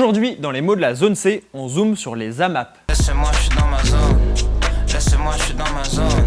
Aujourd'hui, dans les mots de la zone C, on zoome sur les AMAP. Laissez-moi, je suis dans ma zone. Laissez-moi, je suis dans ma zone.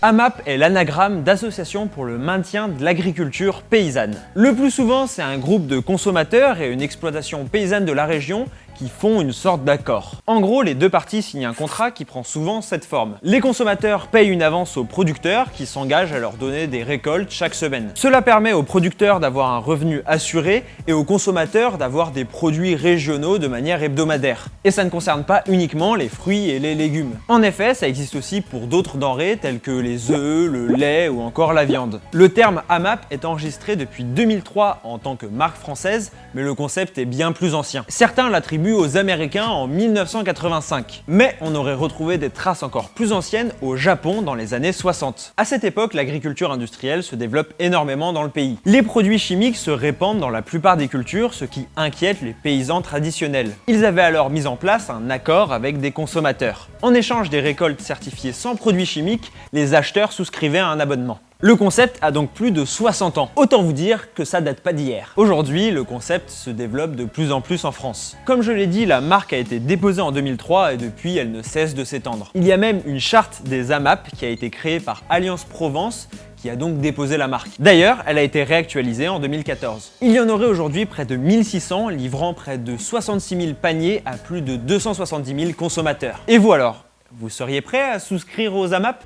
AMAP est l'anagramme d'Association pour le maintien de l'agriculture paysanne. Le plus souvent, c'est un groupe de consommateurs et une exploitation paysanne de la région qui font une sorte d'accord. En gros, les deux parties signent un contrat qui prend souvent cette forme. Les consommateurs payent une avance aux producteurs qui s'engagent à leur donner des récoltes chaque semaine. Cela permet aux producteurs d'avoir un revenu assuré et aux consommateurs d'avoir des produits régionaux de manière hebdomadaire. Et ça ne concerne pas uniquement les fruits et les légumes. En effet, ça existe aussi pour d'autres denrées telles que les œufs, le lait ou encore la viande. Le terme AMAP est enregistré depuis 2003 en tant que marque française, mais le concept est bien plus ancien. Certains l'attribuent aux Américains en 1985. Mais on aurait retrouvé des traces encore plus anciennes au Japon dans les années 60. À cette époque, l'agriculture industrielle se développe énormément dans le pays. Les produits chimiques se répandent dans la plupart des cultures, ce qui inquiète les paysans traditionnels. Ils avaient alors mis en place un accord avec des consommateurs. En échange des récoltes certifiées sans produits chimiques, les acheteurs souscrivaient à un abonnement. Le concept a donc plus de 60 ans. Autant vous dire que ça date pas d'hier. Aujourd'hui, le concept se développe de plus en plus en France. Comme je l'ai dit, la marque a été déposée en 2003 et depuis, elle ne cesse de s'étendre. Il y a même une charte des AMAP qui a été créée par Alliance Provence qui a donc déposé la marque. D'ailleurs, elle a été réactualisée en 2014. Il y en aurait aujourd'hui près de 1600, livrant près de 66 000 paniers à plus de 270 000 consommateurs. Et vous alors ? Vous seriez prêt à souscrire aux AMAP ?